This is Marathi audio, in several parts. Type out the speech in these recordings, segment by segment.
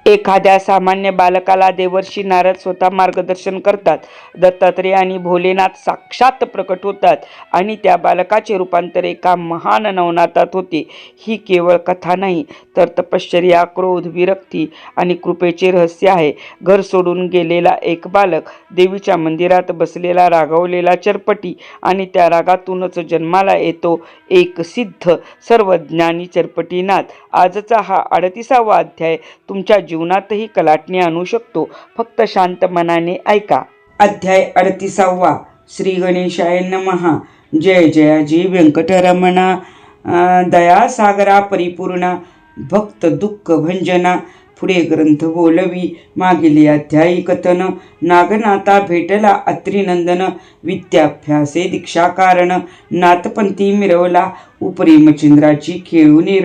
एखाद्या सामान्य बालकाला देवर्षी नारद स्वतः मार्गदर्शन करतात. दत्तात्रेय आणि भोलेनाथ साक्षात प्रकट होतात आणि त्या बालकाचे रूपांतर एका महान नवनाथात होते. ही केवळ कथा नाही, तर तपश्चर्या, क्रोध, विरक्ती आणि कृपेचे रहस्य आहे. घर सोडून गेलेला एक बालक, देवीच्या मंदिरात बसलेला रागावलेला चरपटी आणि त्या रागातूनच जन्माला येतो एक सिद्ध सर्वज्ञानी चरपटीनाथ. आजचा हा 38वा अध्याय तुमच्या जीवनातही कलाटणी आणू शकतो. फक्त शांत मनाने ऐका. अध्याय 38. श्री गणेशाय नमः. जय जयाजी व्यंकटरमणा. दयासागरा परिपूर्णा, भक्त दुःख भंजना. पुढे ग्रंथ बोलवी. मागील अध्यायी कथन. नागनाथा भेटला अत्रिनंदन, विद्याभ्यासे दीक्षा कारण. नाथपंथी मिरवला उपरी मच्छिंद्राची खेळूनी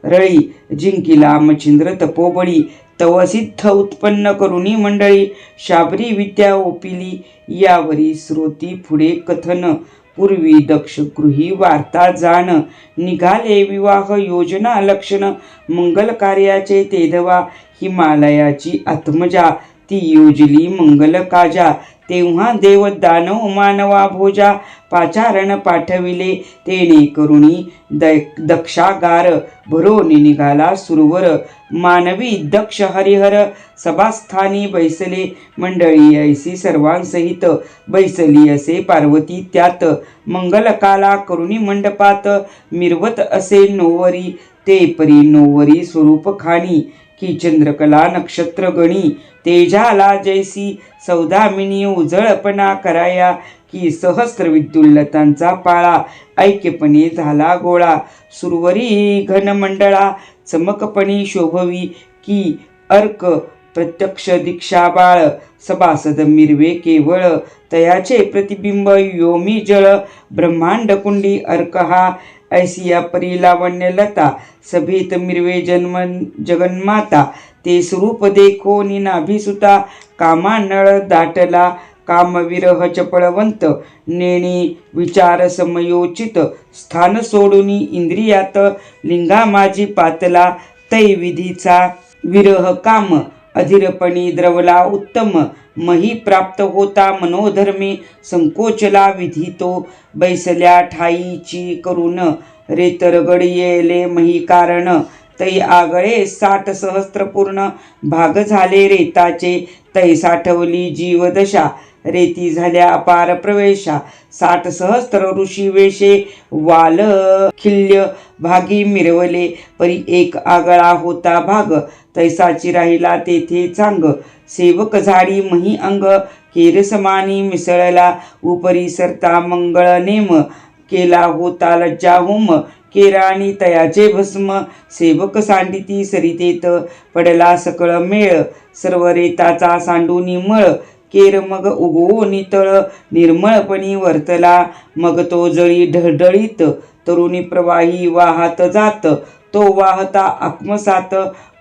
रळी. जिंकिला मच्छिंद्र तपोबळी, तव सिद्ध उत्पन्न करुणी मंडळी. शाबरी विद्या ओपिली, यावरी श्रोती पुढे कथन. पूर्वी दक्ष गृही वार्ता जाण, निघाले विवाह योजना लक्षण. मंगल कार्याचे तेधवा, हिमालयाची आत्मजा. ती योजली मंगल काजा, तेव्हा देव दानव मानवा भोजा. पाचारण पाठविले तेणे करुणी, दक्षागार भरोनी निघाला सुरवर. मानवी दक्ष हरिहर, सभास्थानी बैसले. मंडळी ऐसी सर्वांसहित, बैसली असे पार्वती त्यात. मंगलकाला करुणी मंडपात, मिरवत असे नोवरी. ते परी नोवरी स्वरूप खाणी, की चंद्रकला नक्षत्र गणी. तेजाला जैसी सौदामिनी, उजळपणा कराया. की सहस्त्र विद्युल्लतांचा पाळा, ऐक्यपणे झाला गोळा. सुरवरी घनमंडळा, चमकपणी शोभवी. की अर्क प्रत्यक्ष दीक्षा बाळ, सभासद मिरवे केवळ. तयाचे प्रतिबिंब योमी जळ, ब्रह्मांड कुंडी अर्क हा. ऐसिया परी लावण्य लता, सभेत मिरवे जगन्माता. ते स्वरूप देखो निनाभिसुता, कामानळ दाटला. कामविरह चपळवंत, नेणी विचार समयोचित. स्थान सोडूनी इंद्रियात, लिंगा माझी पातला. तै विधीचा विरह काम, अधीरपणी द्रवला उत्तम. मही प्राप्त होता मनोधर्मे, संकोचला विधी तो. बैसल्या ठाईची करून, रेतरगड येले मही कारण. तै आगळे 60 सहस्त्र पूर्ण, भाग झाले रेताचे. तै साठवली जीवदशा, रेती झाल्या अपार प्रवेशा. 60 सहस्त्र ऋषी वेशे, वाल खिल्य भागी मिरवले. परी एक आगळा होता भाग, तैसाची राहिला तेथे चांग. सेवक झाडी मही अंग, केरसमानी मिसळला. उपरी सरता मंगळ नेम, केला होता लज्जा होम. केराणी तयाचे भस्म, सेवक सांडिती सरितेत. पडला सकळ मेळ, सर्व रेताचा सांडूनी मळ. केर मग उगवो नितळ, निर्मळपणी वर्तला. मग तो जळी ढळढळीत, तरुणी प्रवाही वाहत जात. तो वाहता आत्मसात,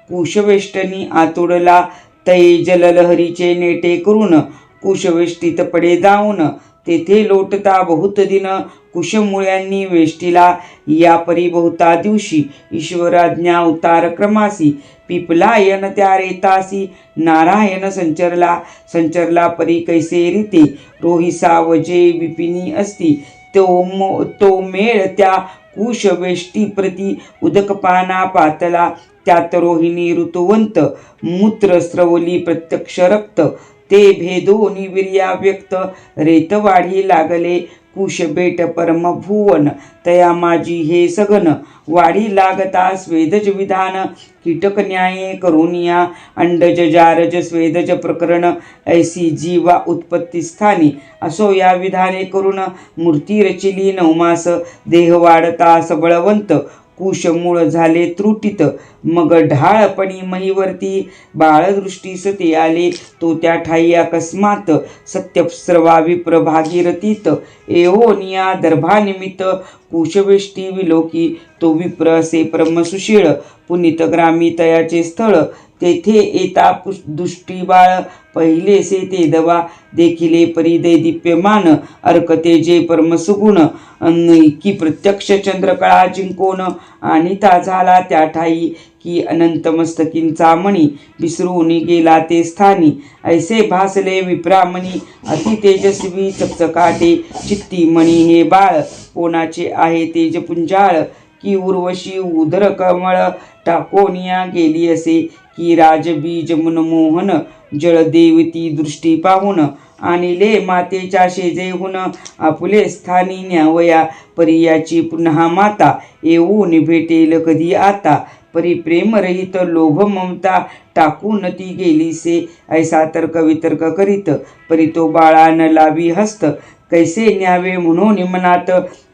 कुशवेष्टनी आतुडला. तै जललहरीचे नेटे करून, कुशवेष्टीत पडे जाऊन. तेथे लोटता बहुत दिन, कुशमुळ्यांनी वेष्टीला. या परी बहुता दिवशी, ईश्वराज्ञा अवतार क्रमासी. पिपलायन त्या रेतासी, नारायण संचरला परी कैसे रीते. रोहिसावजे विपिनी असती, तो मेळ त्या कुशवेष्टी प्रती. उदकपाना पातला, त्यात रोहिणी ऋतुवंत. मूत्र स्रवली प्रत्यक्ष रक्त, ते भेदोनी वीर्या व्यक्त. रेत वाढी लागले कुशबेट परम भुवन. तया माझी हे सगन, वाढी लागता स्वेदज विधान. कीटक न्याये करुनिया, अंडज जारज स्वेदज प्रकरण. ऐसी जीवा उत्पत्ती स्थानी, असो या विधाने करून. मूर्ती रचिली 9 मास, देह वाढता सबळवंत. कुशमूळ झाले त्रुटित, मग ढाळपणी महीवरती. बाळदृष्टीस ते आले, तो त्या ठाई अकस्मात. सत्यस्रवा विप्र भागीरथीत, एओनिया दर्भानिमित्त. कुशवेष्टी विलोकी तो विप्र असे परमसुशीळ पुनीत ग्रामी तयाचे स्थळ तेथे येता दुष्टी बाळ पहिलेसे ते दवा देखिले परी दैदिप्यमान अर्कते जे परमसुगुण की प्रत्यक्ष चंद्रकळा जिंकोन आणि ता झाला त्या ठाई की अनंत मस्तकींचा मणी विसरून गेला ते स्थानी ऐसे भासले विप्रामणी अति तेजस्वी चकचकाटे चित्ती मणी हे बाळ कोणाचे आहे तेजपुंजाळ की उर्वशी उदर कमळ टाकोनिया गेली असे की राजबीज मनमोहन जळदेवती दृष्टी पाहून आणिले मातेच्या शेजेहून आपुले स्थानी न्यावया परियाची पुन्हा माता येऊन भेटेल कधी आता परी प्रेमरहित लोभ ममता टाकून ती गेलीसे ऐसा तर्क वितर्क करीत परी तो बाळान लावी हस्त कैसे न्यावे म्हणून मनात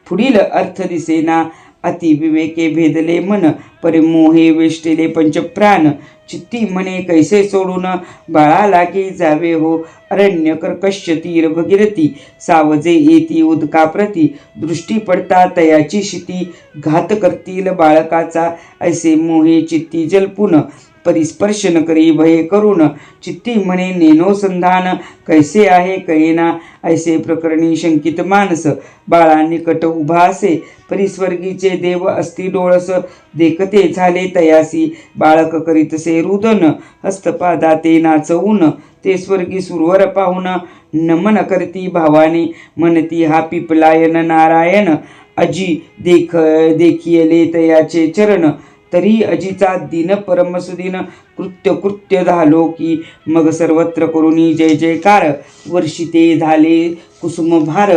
पुढील अर्थ दिसेना अति विवेके भेदले मन परिमोहे वेष्टिले पंचप्राण चित्ती म्हणे कैसे सोडून बाळा लागे जावे हो अरण्य कर्कश्य तीर भगीरथी सावजे येती उदका प्रती दृष्टी पडता तयाची शिती घात करतील बाळकाचा ऐसे मोहे चित्ती जलपुन परिस्पर्श न करी भये करून चित्ती म्हणे नेनो संधान कैसे आहे कळेना ऐसे प्रकरणी शंकित मानस बाळा निकट उभा असे परिस्वर्गीचे देव असती डोळस देखते झाले तयासी बाळक करीतसे रुदन हस्तपादा ते नाचवून ते स्वर्गी सुरवर पाहून नमन करती भावाने म्हणती हा पिपलायन नारायण अजी देखियले तयाचे चरण तरी अजीचा दिन परमसुदीन कृत्य झालो की मग सर्वत्र करुणी जय जयकार वर्षिते झाले कुसुम भार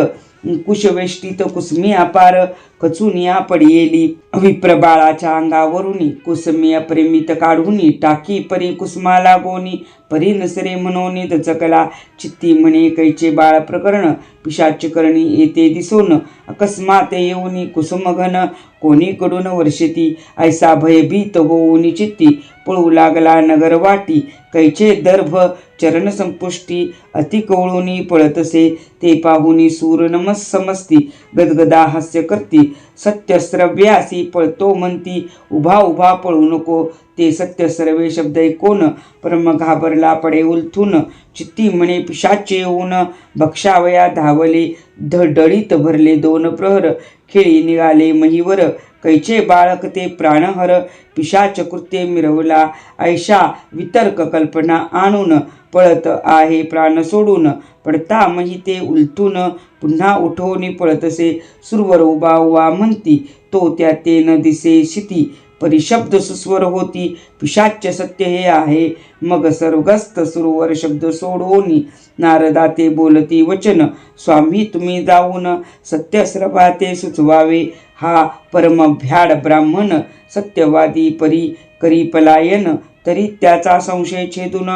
कुशवेष्टित कुसमी अपार कचुनिया पडियेली विप्रबाळाच्या अंगावरुनी कुसमी अप्रेमित काढूनी टाकी परी कुसमाला गोनी परी नसरे म्हणून दचकला चित्ती म्हणे कैचे बाळ प्रकरण पिशाच करणी येते दिसून अकस्मात येऊनी कुसुम घन कोणीकडून वर्षती ऐसा भयभीत होऊनी चित्ती पळू लागला नगर वाटी कैचे दर्भ चरण संपुष्टी अति कवळूनी पळतसे ते पाहुनी सूर नमस समस्ती गदगदा हास्य करती सत्यस्रव्यासी पळतो म्हणती उभा उभा पळू नको ते सत्यस्रवे शब्द ऐकून परम घाबरला पडे उलथून चित्ती म्हणे पिशाचे येऊन भक्षावया धावले धडळीत भरले दोन प्रहर खेळी निघाले महीवर कैचे बाळक ते प्राणहर पिशाच कृत्ये मिरवला ऐशा वितर्क कल्पना आणून पळत आहे प्राण सोडून पडता मही ते उलटून पुन्हा उठवणी पळतसे सुरवर उभा उभा म्हणती तो त्या ते न दिसे शिती परिशब्द सुस्वर होती पिशाच्य सत्य हे आहे मग सर्वगस्त सुरवर शब्द सोडवोनी नारदाते बोलती वचन स्वामी तुम्ही जाऊन सत्यस्रवा ते सुचवावे हा परमभ्याड ब्राह्मण सत्यवादी परी करी पलायन तरी त्याचा संशय छेदून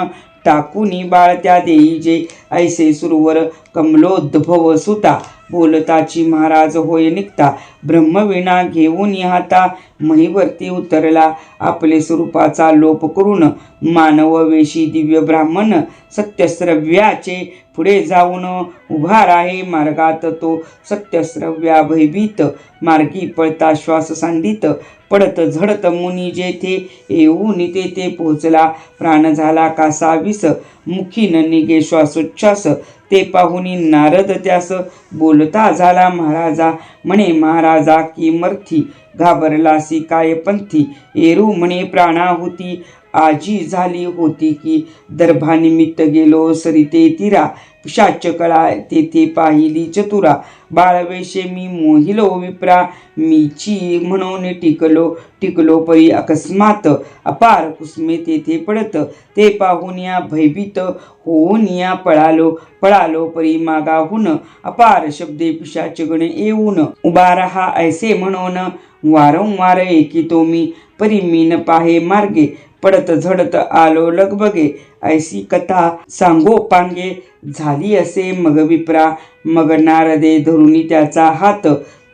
टाकुनी बाळ त्या देई जे ऐसे सुरवर कमलोद्भव सुता बोलताची महाराज होय निघता ब्रह्मवीणा घेऊन हाता महीवरती उतरला आपले स्वरूपाचा लोप करून मानव वेशी दिव्य ब्राह्मण सत्यस्रव्याचे पुढे जाऊन उभा राहे मार्गात तो सत्यस्रव्या भयभीत मार्गी पळता श्वास सांडित पडत झडत मुनी जेथे येऊन तेथे पोहोचला प्राण झाला कासा विस मुखी न निघे श्वासोच्छ्वास ते पाहुनी नारद त्यास बोलता झाला महाराजा म्हणे महाराजा की मर्थी घाबरलासी काय पंथी एरू म्हणे प्राणाहुती आजी झाली होती की दर्भानिमित्त गेलो सरिते तीरा पिशाच कळा तेथे पाहिली चतुरा बाळवेशे मी मोहिलो विप्रा मीची म्हणून टिकलो परी अकस्मात अपार कुसमे तेथे पडत ते पाहुनिया भयभीत होऊनिया पळालो परी मागाहून अपार शब्दे पिशाच गणे येऊन उभा रहा ऐसे म्हणून वारंवार एकितो मी परी मीन पाहे मार्गे पडत झडत आलो लगबगे ऐसी कथा सांगो पांगे झाली असे मग विप्रा मग नारदे धरुनी त्याचा हात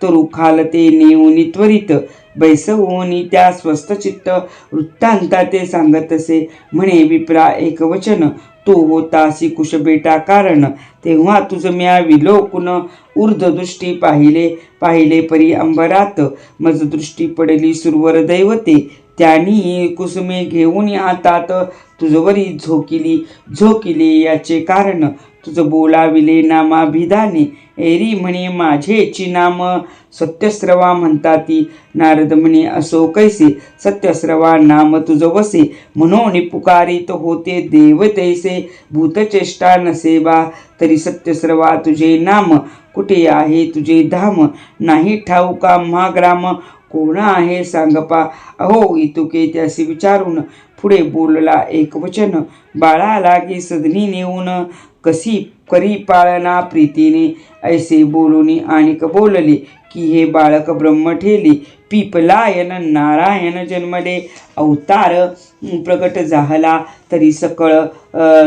तरु खालते नेऊनी त्वरित बैसवोनी त्या स्वस्थचित्त वृत्तांता ते सांगत असे. म्हणे विप्रा एक वचन, तो होतासी कुशबेटा कारण. तेव्हा तुझ म्या विलोकुन ऊर्ध्वदृष्टी पाहिले परी अंबरात. मज दृष्टी पडली सुरवर दैवते, त्यांनी कुसुमे घेऊन हातात तुझवरी झोकिली याचे कारण. तुझ बोलाविले नामाभिधाने, एरी म्हणे माझेची नाम सत्यस्रवा म्हणताती. नारद म्हणे असो कैसे, सत्यस्रवा नाम तुझ वसे. म्हणून पुकारित होते देव तैसे, भूतचेष्टा नसेबा तरी सत्यस्रवा तुझे नाम. कुठे आहे तुझे धाम, नाही ठाऊका महाग्राम. कोण आहे सांगपा, अहो इतुके त्यासी विचारून. पुढे बोलला एक वचन, बाळा लागे सदनी नेऊन, कशी करी पाळना प्रीतीने. ऐसे बोलूनी आणिक बोलले, की हे बाळक ब्रह्म ठेली. पिपलायन नारायण जन्मले, अवतार प्रगट झाला तरी सकळ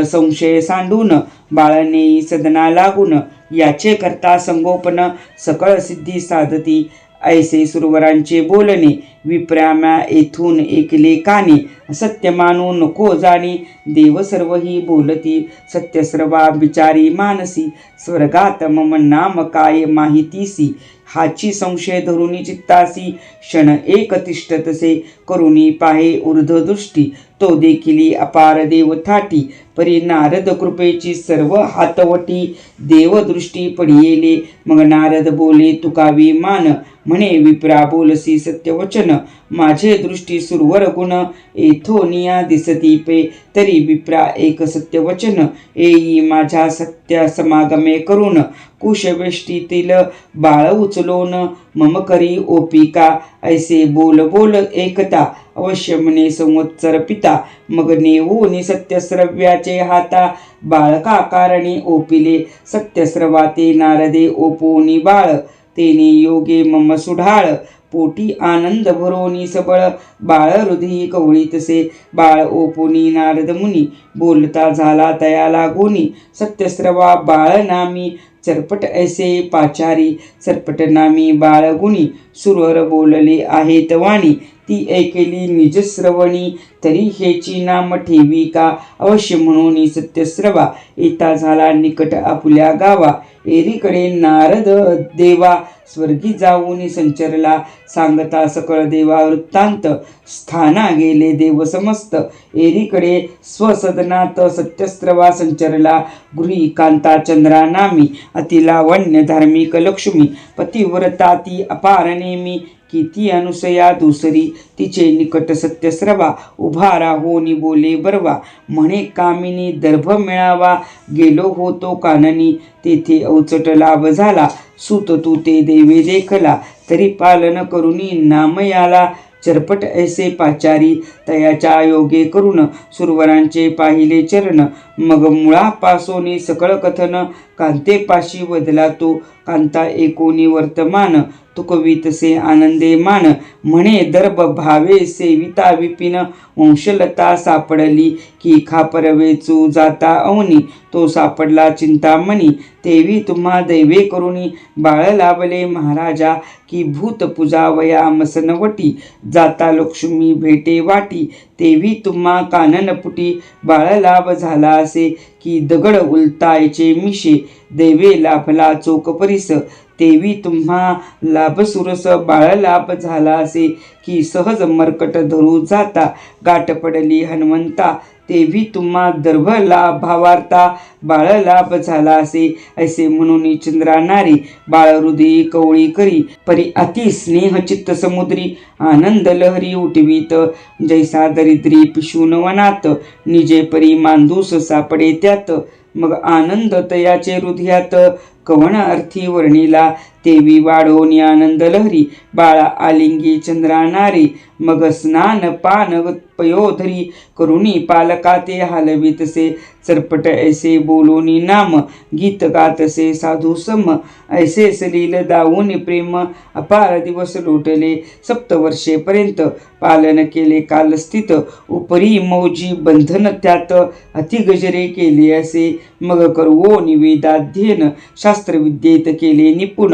संशय सांडून. बाळने सदना लागून, याचे करता संगोपन सकळ सिद्धी साधती. ऐसे सुरवरांचे बोलणे, विप्राम्या येथून ऐकले कानी. सत्य मानू नको जाणी, देव सर्वही बोलती. सत्यस्रवा बिचारी मानसी, स्वर्गात मम नाम काय माहितीसी. हाची संशय धरुनी चित्तासी, क्षण एक तिष्ठतसे करुनी पाहे ऊर्ध्वदृष्टी. तो देखिली अपार देव थाटी, परी नारद कृपेची सर्व हातवटी. देवदृष्टी पडियेले, मग नारद बोले तुकावी मान. म्हणे विप्रा बोलसी सत्यवचन, माझे दृष्टी सुरवर गुण. येथोनिया दिसती पे, तरी विप्रा एक सत्यवचन. येई माझ्या सत्य समागमे करून, कुशवेष्टीतील बाळ उचलोन. मम करी ओपिका, ऐसे बोल एकता. अवश्य म्हणे संवत्सर पिता, मग नेऊनी सत्यस्रव्याचे हाता. बाळका कारणी ओपिले, सत्यस्रवाते नारदे ओपोनी बाळ. तेने योगे मम सुढाळ, पोटी आनंद भरोनी सबळ. बाळ हृदयी कवळीतसे, बाळ ओपोनी नारद मुनी. बोलता झाला तया लागोनी, सत्यस्रवा बाळ नामी. चरपट ऐसे पाचारी, सरपट नामी बाळ गुणी. सुरवर बोलले आहेत वाणी, ती ऐकेली निजश्रवणी. तरी हेची नाम ठेवी का, अवश्य म्हणून सत्यस्रवा. येता झाला निकट आपुल्या गावा, एरीकडे नारद देवा. स्वर्गी जाऊन संचरला, सांगता सकळ देवा वृत्तांत. स्थाना गेले देव समस्त, एरीकडे स्वसदनात. सत्यस्रवा संचरला, गृही कांता चंद्रा नामी. अतिलावण्य धार्मिक लक्ष्मी, पतिव्रता ती अपार नेमी. किती अनुसया दुसरी, तिचे निकट सत्यस्रवा. उभा राहोनी बोले बरवा, म्हणे कामिनी दर्भ मिळावा. गेलो होतो काननी, तेथे अवचट लाभ झाला. सूत तू ते देवे देखला, तरी पालन करुनी नाम याला. चरपट ऐसे पाचारी, तयाच्या योगे करून. सुरवरांचे पाहिले चरण, मग मुळापासोनी सकळ कथन. कांतेपाशी वदला तो, कांता एकोनी वर्तमान. तुकवीतसे आनंदे मान, म्हणे दर्भ भावे सेविता विपिन. वंशलता सापडली, की खापर वेचू जाता अवनी. तो सापडला चिंतामणी, तेवी तुम्हा दैवे करुणी. बाळ लाभले महाराजा, की भूत पूजा वया मसनवटी. जाता लक्ष्मी भेटे वाटी, तेवी तुम्हा काननपुटी. बाळ लाभ झाला असे, की दगड उलतायचे मिशे. दैवे लाभला चोक परिस, तेवी तुम्हा लाभ सुरस. बाळ लाभ झाला असे, की सहज मर्कट धरू जाता. गाठ पडली हनुमंता, तेवी तुम्हा दर्भ लाभावार्ता. बाळ लाभ झाला असे, ऐसे म्हणून चंद्रा नारी. बाळ हृदयी कवळी करी, परी अति स्नेह चित्त समुद्री. आनंद लहरी उठवीत, जैसा दरिद्री पिशून वनात. निजे परी मांदूस सापडे त्यात, मग आनंद तयाचे हृदयात. कवण अर्थी वर्णिला, तेवी वाढोनी आनंद लहरी. बाळा आलिंगी चंद्रा नारी, मग स्नान पान पयोधरी. करुणी पालका ते हलवितसे, चरपट ऐसे बोलोनी नाम. गीत गातसे साधू सम, ऐसे सलील दावून प्रेम. अपार दिवस लोटले, सप्तवर्षेपर्यंत. पालन केले कालस्थित, उपरी मौजी बंधन त्यात. अति गजरे केले असे, मग करवो निवेदाध्ययन शास्त्रविद्येत केले निपुण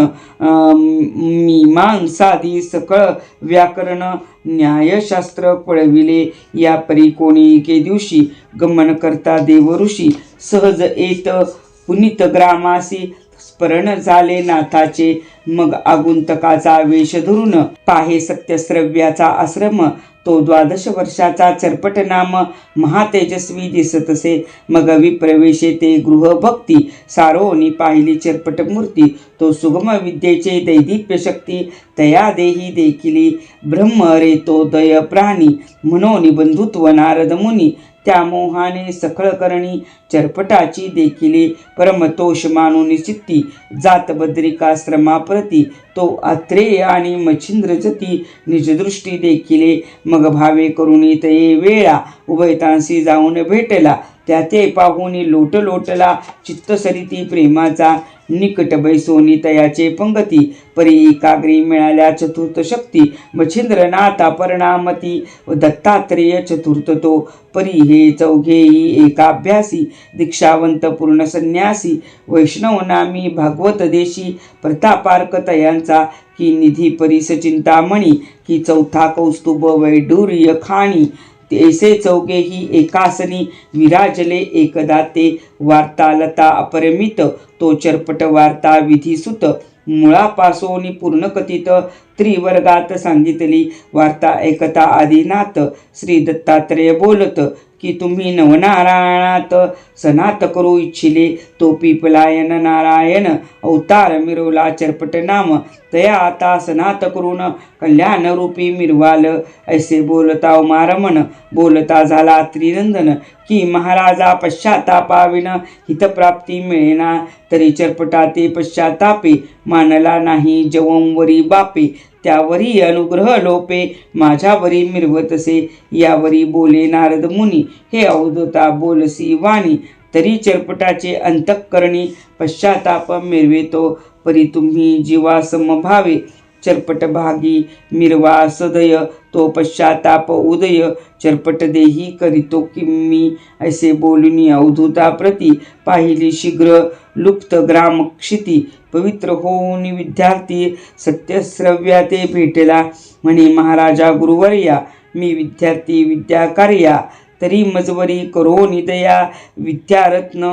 मीमांसादी सकळ व्याकरण न्यायशास्त्र पळविले या परी कोणी एके दिवशी गमन करता देव ऋषी सहज येत पुनीत ग्रामासी स्मरण झाले नाथाचे मग आगुंतकाचा वेश धरून पाहे सत्यश्रव्याचा आश्रम तो 12 वर्षाचा चरपट नाम महातेजस्वी दिसतसे मग विप्रवेशे ते गृहभक्ती सारोनी पाहिली चरपट मूर्ती तो सुगम विद्येचे दैदिप्य शक्ती तया देही देखिली ब्रह्म रे तो दय प्राणी म्हणून बंधुत्व नारद मुनी त्या मोहाने सखळ करणी चरपटाची देखिले परमतोष मानून चित्ती जात बद्रिकाश्रमाप्रती तो आत्रेय आणि मच्छिंद्र जती निजदृष्टी देखिले मग भावे करुणी तये वेळा उभयतांशी जाऊन भेटला त्या ते पाहुनी लोटला चित्त सरिती प्रेमाचा निकट बैसोनी तयाचे पंगती परी एकाग्री मिळाल्या चतुर्थ शक्ती मच्छिंद्रनाथ परिणामती व दत्तात्रेय चतुर्थ तो परी हे चौघेही एकाभ्यासी दीक्षावंत पूर्ण संन्यासी वैष्णव नामी भागवत देशी प्रतापार्क तयांचा की निधी परीस चिंतामणी की चौथा कौस्तुभ वैडूर्य खाणी ऐसे चौघेही एकासनी विराजले एकदा ते वार्ता लता अपरिमित तो चरपट वार्ता विधिसुत मुळापासोनी पूर्ण कथित त्रिवर्गात सांगितली वार्ता ऐकता आदिनाथ श्री दत्तात्रेय बोलत की तुम्ही नवनारायणात सनात करू इच्छिले तो पिपलायन नारायण अवतार मिरवला चरपट नाम तया आता सनात करून कल्याण रूपी मिरवाल ऐसे बोलता उमारमण बोलता झाला त्रिनंदन की महाराजा पश्चातापाविन हितप्राप्ती मिळेना तरी चरपटा ते पश्चातापे मानला नाही जवंवरी बापे त्यावरी अनुग्रह लोपे माझ्यावरी मिरवतसे यावरी बोले नारद मुनी हे अवधूता बोलसी वाणी तरी चरपटाचे अंतःकरणी पश्चाताप मिरवेतो परी तुम्ही जीवा समभावे चरपट भागी मिरवा सदय तो पश्चाताप उदय चरपट देही करीतो किम्मी ऐसे बोलुनी अवधूता प्रती पाहिली शीघ्र लुप्त ग्राम क्षिती पवित्र होऊन विद्यार्थी सत्यश्रव्या ते भेटला म्हणे महाराजा गुरुवर्या मी विद्यार्थी विद्याकार्या तरी मजवरी करो निदया विद्यारत्न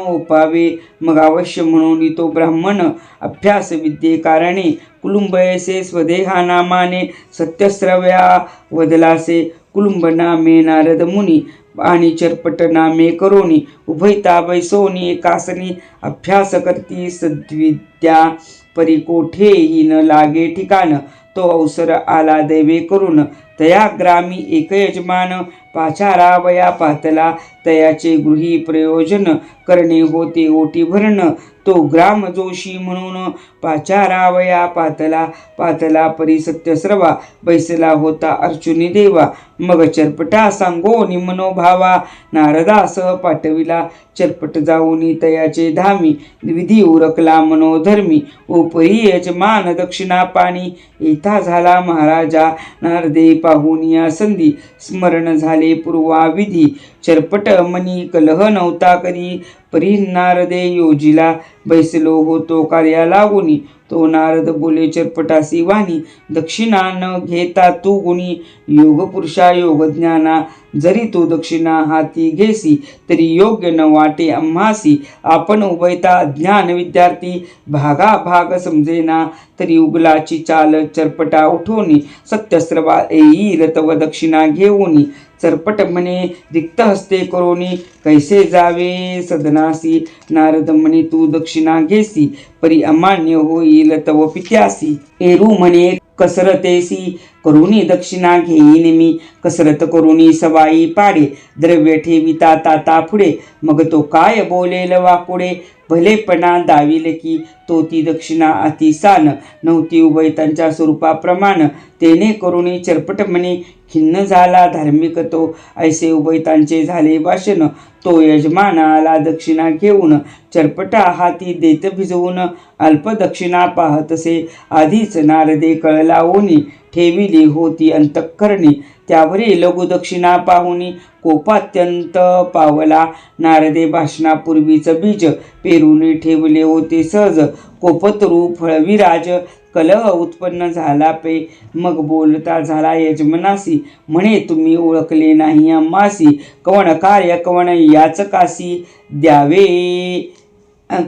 ओपावे मग अवश्य म्हणून तो ब्राह्मण अभ्यास विद्ये कारणे कुलुंबयसे स्वदेहा नामाने सत्यश्रव्या वदलासे कुलुंब नामे नारद मुनी आणि चरपट नामे करोनी उभयता बैसोनी एकासनी अभ्यास करती सद्विद्या परी कोठेही न लागे ठिकाण तो अवसर आला दैवे करून तया ग्रामी एक यजमान पाचारावया पातला तयाचे गृही प्रयोजन करणे होते ओटी भरण तो ग्राम जोशी म्हणून पाचारावया पातला परी सत्यश्रवा बैसला होता अर्जुनी देवा मग चरपटा सांगो निमनोभावा नारदासह पाठविला चरपट जाऊनी तयाचे धामी विधी उरकला मनोधर्मी उपरी यजमान दक्षिणा पाणी येथा झाला महाराजा नारदे पाहुनिया संधी स्मरण झाले पूर्वाविधी चरपट मनी कलह नव्हता करी परी नारदे योजिला बैसलो होतो कार्या लागुनी तो नारद बोले चरपटासी वाणी दक्षिणा न घेता तू गुणी योग पुरुषा योग ज्ञाना जरी तू दक्षिणा हाती घेसी तरी योग्य न वाटे आम्हासी आपण उभयता ज्ञान विद्यार्थी भागा भाग समजेना तरी उगलाची चाल चरपटा उठोनी सत्यस्रवा येईल तव दक्षिणा घेऊनी चरपट म्हणे रिक्त हस्ते करोनी कैसे जावे सदनासी नारद म्हणे तू दक्षिणा घेसी परी अमान्य होईल तव पित्यासी एरू म्हणे कसरतेसी करुणी दक्षिणा घेईन मी कसरत करुणी सवाई पाडे द्रव्य ठेविता ताता पुढे मग तो काय बोलेल वाकुडे भलेपणा दाविल की तो ती दक्षिणा अतिसान नव्हती उभयतांच्या स्वरूपाप्रमाण तेने करुणी चरपट म्हणे खिन्न झाला धार्मिक तो ऐसे उभयतांचे झाले भाषण तो यजमानाला दक्षिणा घेऊन चरपटा हाती देत भिजवून अल्प दक्षिणा पाहतसे आधीच नारदे कळला ओनी ठेविली होती अंतःकरणी. त्यावरी लघुदक्षिणा पाहुनी कोपात्यंत पावला. नारदे भाषणापूर्वीच बीज पेरून ठेवले होते सहज. कोपतरू फळविराज कलह उत्पन्न झाला पे. मग बोलता झाला यजमानासी, म्हणे तुम्ही ओळखले नाही आम्हासी. कवण कार्य कवण याचकासी, द्यावे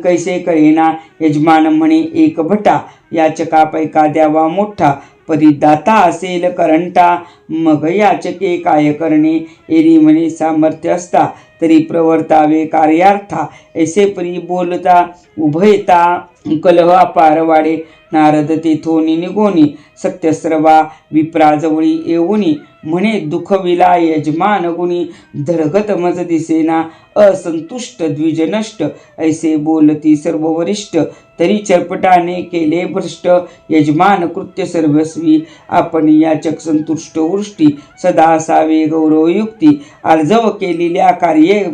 कैसे कळेना. यजमान म्हणे एक भटा, याचकापैका द्यावा मोठा. परिदाता असेल करंटा, मग याचके काय करणे. एरी म्हणे सामर्थ्य असता, तरी प्रवर्तावे कार्यार्था. ऐसे परी बोलता उभयता कलह अपार वाढे. नारद तेथोनी निघोनी सत्यस्रवा विप्राजवळी येऊनी. म्हणे दुखविला यजमान गुणी, धडगत मज दिसेना असंतुष्ट द्विज नष्ट. ऐसे बोलती सर्व वरिष्ठ, तरी चरपटाने केले भ्रष्ट. यजमान कृत्य सर्वस्वी, आपण याचक संतुष्ट वृष्टी. सदा असावे गौरवयुक्ती, आर्जव केलेल्या कार्ये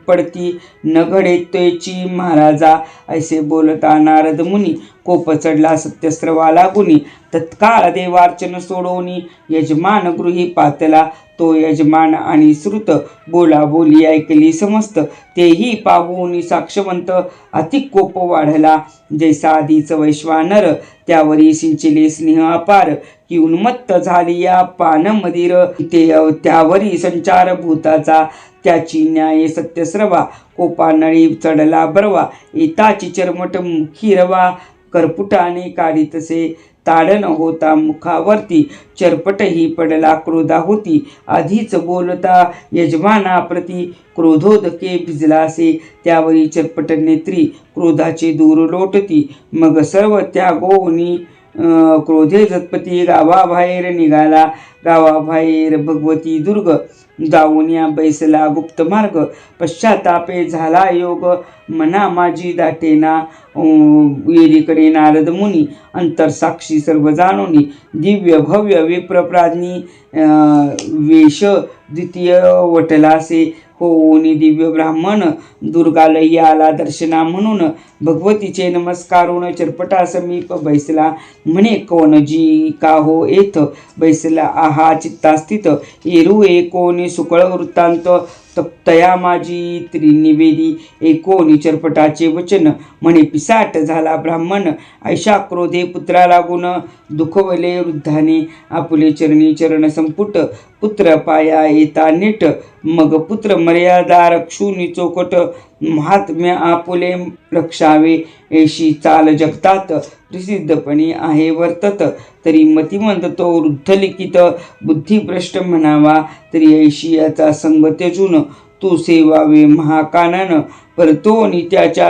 पडती न घडे त्याची महाराजा. ऐसे बोलता नारद मुनी, कोप चढला सत्यस्रवाला गुणी. तत्काळ देवार्चन सोडवणी, यजमान गृही पातला. तो यजमान आणि श्रुत बोला बोली ऐकली समस्त. तेही पाहून साक्षवंत अति कोप वाढला. जैसा आधीच वैश्वानर, त्यावरी सिंचिले स्नेह अपार. की उन्मत्त झाली या पानमदिर, त्यावरी संचार भूताचा. त्याची न्याय सत्यस्रवा, कोपानळी चढला बरवा. येताची चर्मट मुखी रवा, करपुटाने काढीतसे ताडन होता मुखावरती. चरपटही पडला क्रोधा होती, आधीच बोलता यजमानाप्रती. क्रोधोदके भिजलासे, त्यावरी चरपट नेत्री क्रोधाचे दूर लोटती. मग सर्व त्यागोनी क्रोधे झटपती गावाबाहेर निघाला. गावाबाहेर भगवती दुर्ग, जाऊन बैसला गुप्त मार्ग. पश्चातापे झाला योग, मना माझी दाटेना. येरीकडे नारद मुनी, अंतरसाक्षी सर्व जाणोनी. दिव्य भव्य विप्रप्राज्ञी, वेश द्वितीय वटलासे. होऊनी दिव्य ब्राह्मण, दुर्गालयी आला दर्शना म्हणून. भगवतीचे नमस्कारून चरपटा समीप बैसला. म्हणे कोण जी का हो येथ, बैसला आहा चित्तास्थित. एरू एकोणी सुकळ वृत्तांत, तया माझी त्रिनिवेदी. एकोणी चरपटाचे वचन, म्हणे पिसाट झाला ब्राह्मण. ऐशा क्रोधे पुत्रा लागून, दुखवले वृद्धाने. आपुले चरणी चरण संपुट, पुत्र पाया येता नीट. मग पुत्र मर्यादा रक्षुनी चोकट, महात्म्य आपुले रक्षावे. ऐशी चाल जगतात प्रसिद्धपणे आहे वर्तत. तरी मतिमंद तो वृद्ध लिखित, बुद्धिभ्रष्ट म्हणावा. तरी ऐशी याचा संग त्यजून, तू सेवावे महाकानन. परतोनी त्याच्या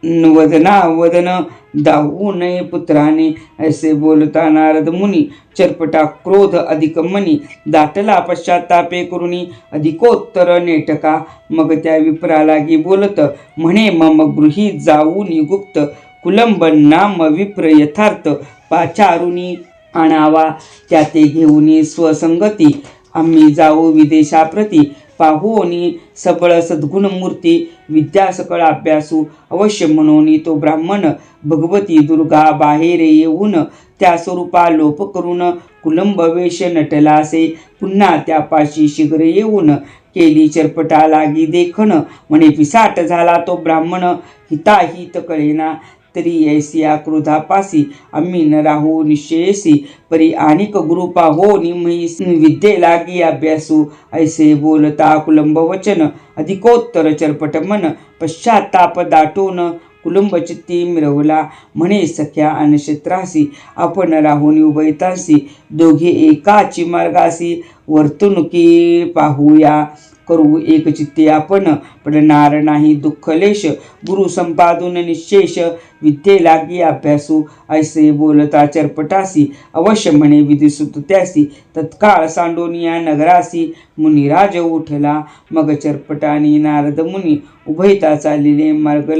वदना वदन, दाहू नये पुत्राने. ऐसे बोलता नारद मुनी, चरपटा क्रोध अधिक मनी. दाटला पश्चातापे करुणी, अधिकोत्तर नेटका. मग त्या विप्रा लागी बोलत, म्हणे मम गृही जाऊनी गुप्त. कुलंब नाम विप्र यथार्थ, पाचारुनी आणावा त्याते घेऊनी स्वसंगती. आम्ही जाऊ विदेशाप्रती, पाहोनी सबळ सद्गुण मूर्ती. विद्या सकळ अभ्यासू अवश्य म्हणून तो ब्राह्मण. भगवती दुर्गा बाहेर येऊन, त्या स्वरूपा लोप करून. कुलंब वेश नटलासे, पुन्हा त्यापाशी शीघ्र येऊन. केली चरपटा लागी देखण, म्हणे पिसाट झाला तो ब्राह्मण. हिताहित कळेना, तरी ऐसिया क्रोधापासी. आम्ही न राहू निश्चयसी, परी आणिक गुरु पाहो निमही. विद्ये लागी अभ्यासू, ऐसे बोलता कुलंब वचन. अधिकोत्तर चरपट मन, पश्चाताप दाटून. कुलंब चित्ती मिरवला, म्हणे सख्या अनक्षत्रासी. आपण राहून उभयतासी, दोघे एकाची मार्गासी. वर्तणुकी पाहूया, करू एक चित्ते आपण. पडणार नाही दुःखलेश, गुरु संपादून निशेष. विद्ये लागी अभ्यासू, ऐसे बोलता चरपटासी. अवश्य म्हणे विधिसुत त्यासी, तत्काळ सांडोनिया नगरासी. मुनिराज उठला, मग चरपटानी नारद मुनी. उभयता चाललेले मार्ग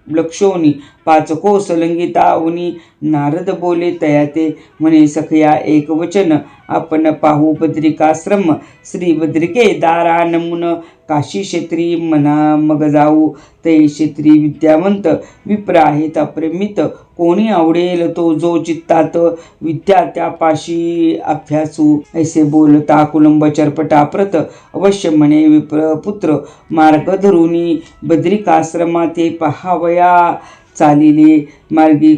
लक्षोनी, पाच कोस लंगिता उनी नारद बोले तयाते म्हणे सखया एक वचन आपण पाहू बद्रिकाश्रम श्री बद्रिके दारा नमुन काशी क्षेत्री मना मग जाऊ ते क्षेत्री विद्यावंत विप्र आहेत अप्रमित कोणी आवडेल तो जो चित्तात विद्या त्यापाशी अभ्यासू ऐसे बोलता कुलंब चरपटा प्रत अवश्य म्हणे विप्र पुत्र मार्ग धरुनी बद्रिकाश्रमाते पहावया चालिले मार्गी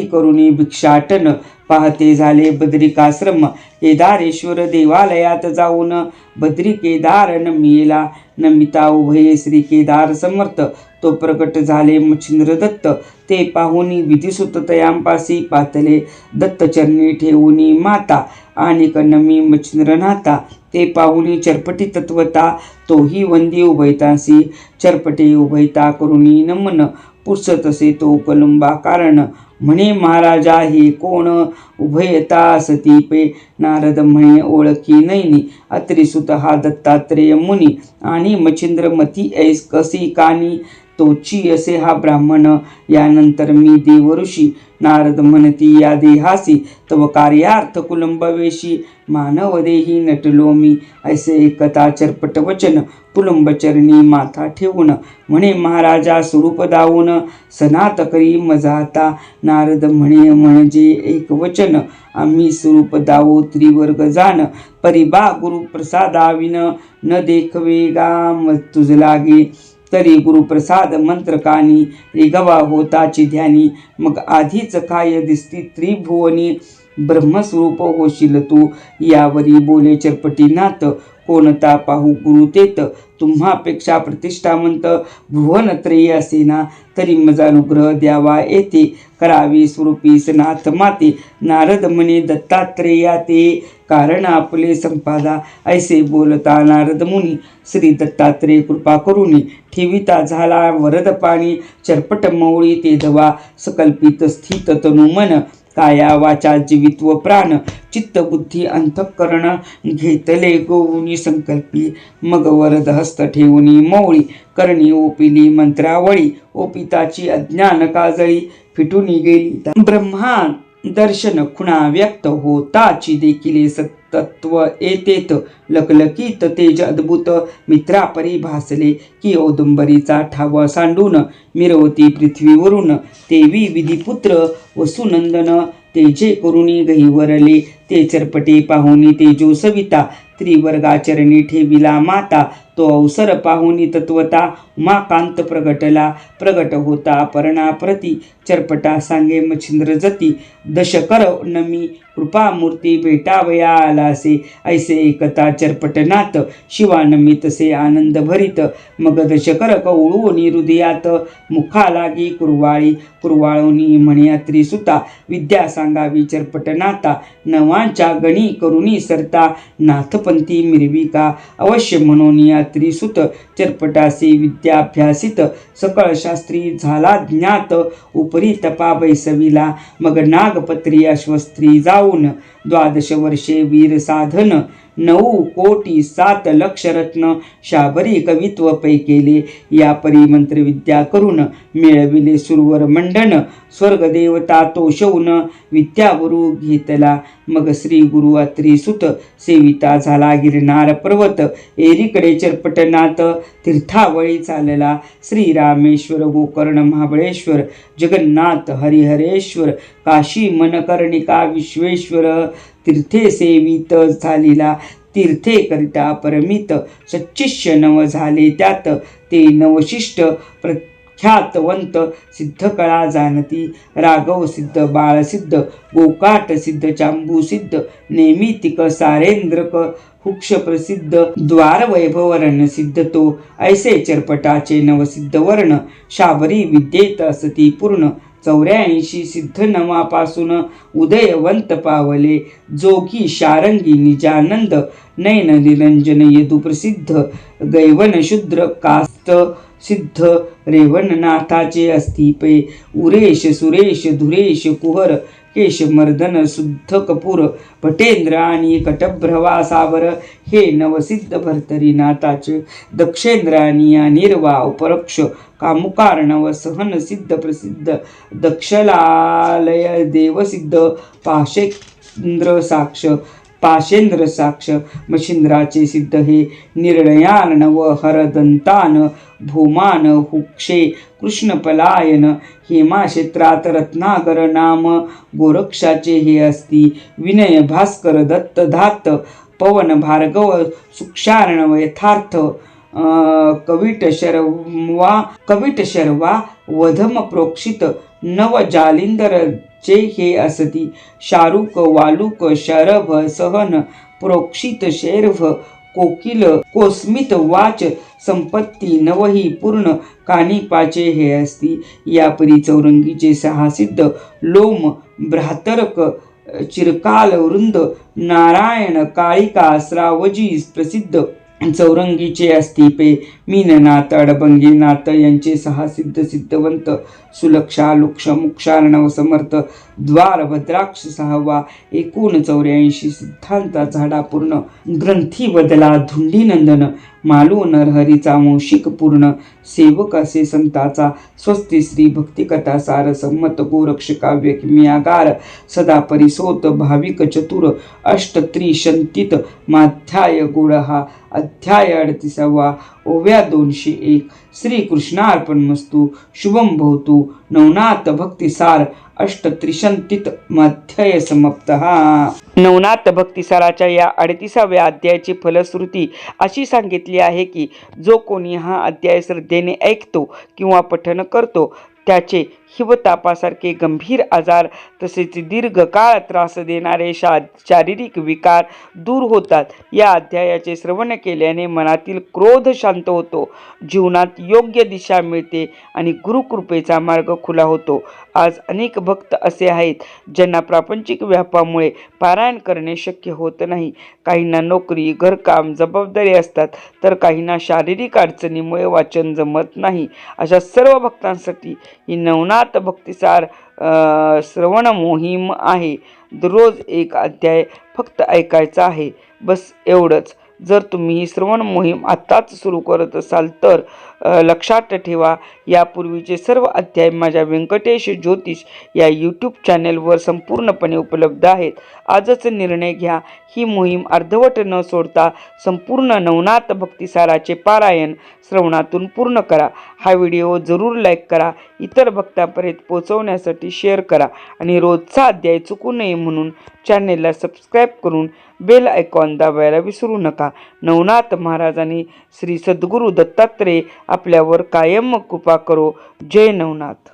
करुणी भिक्षाटन पाहते झाले बद्रिकाश्रम केदारेश्वर देवालयात जाऊन बद्री केदार नमिला नमिता उभये श्री केदार समर्थ तो प्रकट झाले मच्छिंद्र दत्त ते पाहुनी विधिसुत तयांपासी पातले दत्त चरणी ठेवूनी माता आणि नमी मच्छिंद्र नाता ते पाहुनी चरपटी तत्वता तोही वंदी उभयतासी चरपटे उभयता करुणी नमन पुसतसे तो कलुंबा कारण म्हणे महाराजा हे कोण उभयता सतीपे नारद म्हणे ओळखी नैनी अत्रिसुत हा दत्तात्रेय मुनी आणि मच्छिंद्र मती ऐस कसी कानी तोची असे हा ब्राह्मण यानंतर मी देव ऋषी नारद म्हणती या देहासी तव कार्यार्थ कुलंबवेशी मानव देही नटलो मी ऐसे एकता चरपट वचन कुलंबचरणी माथा ठेवून म्हणे महाराजा स्वरूप दावून सनात करी मजाता नारद म्हणे म्हणजे एक वचन आम्ही स्वरूप दावो त्रिवर्ग जान परिबा गुरु प्रसादाविन न देखवे गाम तुझ लागे तरी गुरुप्रसाद मंत्रकानी रिगवा होताची ध्यानी मग आधीच काय दिसती त्रिभुवनी ब्रह्मस्वरूप होशील तू यावरी बोले चरपटीनाथ कोणता पाहू गुरुतेत तुम्हापेक्षा प्रतिष्ठावंत भुवनत्रयी असेना तरी मजा अनुग्रह द्यावा येते करावी स्वरूपीस नाथ माते नारद म्हणे दत्तात्रेया ते कारण आपले संपादा ऐसे बोलता नारद मुनी श्री दत्तात्रेय कृपा करुणी ठेविता झाला वरद पाणी चरपट मौळी ते धवा सकल्पित स्थित तनु मन काया वाचा जीवित्व प्राण चित्त बुद्धी अंतःकरण घेतले गोवुनी संकल्पी मग वरद हस्त ठेवुनी मौळी करणी ओपिली मंत्रावळी ओपिताची अज्ञान काजळी फिटून गेली ब्रह्मा दर्शन खुणा व्यक्त होताची देखील तत्व येतेत लकलकीत तेज अद्भुत मित्रापरी भासले की औदुंबरीचा ठाव सांडून मिरवती पृथ्वीवरून तेवी विधिपुत्र वसुनंदन तेजे करुणी गहिवरले ते चरपटे पाहुनी तेजो सविता त्रिवर्गाचरणी ठेविला माता तो अवसर पाहुनी तत्वता उमाकांत प्रगट होता परणाप्रती चरपटा सांगे मच्छिंद्र जती दशकर नमी कृपामूर्ती भेटावया आलासे ऐसे एकता चरपटनाथ शिवानमी तसे आनंद भरित मग दशकर कवळूनी हृदयात मुखा लागी कुरवाळोनी म्हणे त्रिसुता विद्या सांगावी चरपटनाथा नवांच्या गणी करुणी सरता नाथपंथी मिरविका अवश्य म्हणून या त्रिसुत चरपटासी विद्याभ्यासित सकळ शास्त्री झाला ज्ञात उपरी तपा बैसविला मग नागपत्री अश्वस्त्री जाऊन 12 वर्षे वीर साधन 9,7,00,000 रत्न शाबरी कवित्व पै केले या परिमंत्र विद्या करून मिळविले सुरवर मंडन स्वर्गदेवता तोषवून विद्यावरू घेतला मग श्री गुरु अत्रिसुत सेविता झाला गिरनार पर्वत एरीकडे चरपटनाथ तीर्थावळी चालला श्री रामेश्वर गोकर्ण महाबळेश्वर जगन्नाथ हरिहरेश्वर काशी मनकर्णिका विश्वेश्वर तीर्थे सेवित झालेला तीर्थे करिता परमित सच्चिष्य नव झाले त्यात ते नवशिष्ट प्रख्यातवंत सिद्ध कळा जाणती राघव सिद्ध बाळसिद्ध गोकाट सिद्ध चांबू सिद्ध नेमितिक सारेंद्रक हुक्ष प्रसिद्ध द्वार वैभवरण सिद्ध तो ऐसे चरपटाचे नवसिद्ध वर्ण शाबरी विद्येत असती पूर्ण 84 सिद्ध नवापासून उदयवंत पावले जोगी शारंगी निजानंद नयन निरंजन यदु प्रसिद्ध गैवन शूद्र कास्त सिद्ध रेवणनाथाचे अस्तिपे उरेश सुरेश धुरेश कुहर केशमर्दन शुद्ध कपूर भटेंद्र आणि कटभ्रवा सावर हे नवसिद्ध भर्तरीनाथाचे दक्षेंद्र आणि अनिर्वा उपरक्ष कामुकार्णव सहन सिद्ध प्रसिद्ध दक्षलालय देवसिद्ध पाशेंद्र साक्ष मशिंद्राचे सिद्ध हे निर्णयार्णव हरदंतान भूमान हुक्षे कृष्णपलायन हेमाक्षेत्रात रत्नाकर नाम गोरक्षाचे हे असती विनय भास्कर दत्तधात पवन भार्गव सुक्षार्णव यथार्थ कविट शर्वा वधम प्रोक्षित नव जालिंदर चे हे असती शारुक वालुक शरभ सहन प्रोक्षित शैर्भ कोकिल कोस्मित वाच संपत्ती नवही पूर्ण कानिपाचे हे असती यापरी चौरंगीचे सहा सिद्ध लोम भ्रातरक चिरकाल वृंद नारायण काळिका श्रावजी प्रसिद्ध चौरंगीचे असती पे मीननाथ अडबंगीनाथ यांचे सहा सिद्धवंत सुलक्षा लुक्ष मुक्षार्णव समर्थ द्वार भद्राक्ष सहावा एकूण 84 सिद्धांता झाडा पूर्ण ग्रंथी बदला धुंडीनंदन मालू नरहरीचा मौशिक पूर्ण सेवक असे संताचा स्वस्ती श्री भक्तिकथा सार संमत गोरक्ष काव्य किमियागार सदा परिसोत भाविक चतुर अष्टत्रिशंतित माध्याय गुण हा अध्याय 38 ओव्या 201 श्री कृष्णार्पणमस्तु शुभम भवतु नवनाथ भक्तिसार अष्टत्रिशंतित माध्याय समाप्तः। नवनाथ भक्तिसाराच्या या 38व्या अध्यायाची फलश्रुती अशी सांगितली आहे की जो कोणी हा अध्याय श्रद्धेने ऐकतो किंवा पठन करतो त्याचे हिवतापासारखे गंभीर आजार तसेच दीर्घकाळ त्रास देणारे शारीरिक विकार दूर होतात। या अध्यायाचे श्रवण केल्याने मनातील क्रोध शांत होतो, जीवनात योग्य दिशा मिळते आणि गुरुकृपेचा मार्ग खुला होतो। आज अनेक भक्त असे आहेत ज्यांना प्रापंचिक व्यापामुळे पारायण करणे शक्य होत नाही। काहींना नोकरी घरकाम जबाबदारी असतात तर काहींना शारीरिक अडचणीमुळे वाचन जमत नाही। अशा सर्व भक्तांसाठी ही नवनाथ भक्तिसार श्रवण मोहीम आहे। दररोज एक अध्याय फक्त ऐकायचा आहे, बस एवढंच। जर तुम्ही ही श्रवण मोहीम आत्ताच सुरू करत असाल तर लक्षात ठेवा, यापूर्वीचे सर्व अध्याय माझ्या व्यंकटेश ज्योतिष या यूट्यूब चॅनेलवर संपूर्णपणे उपलब्ध आहेत। आजच निर्णय घ्या, ही मोहीम अर्धवट न सोडता संपूर्ण नवनाथ भक्तिसाराचे पारायण श्रवणातून पूर्ण करा। हा व्हिडिओ जरूर लाईक करा, इतर भक्तांपर्यंत पोहोचवण्यासाठी शेअर करा आणि रोजचा अध्याय चुकू नये म्हणून चॅनेलला सबस्क्राईब करून बेल आयकॉन दाबायला विसरू नका। नवनाथ महाराजांनी श्री सद्गुरू दत्तात्रेय आपल्यावर कायम कृपा करो। जय नवनाथ।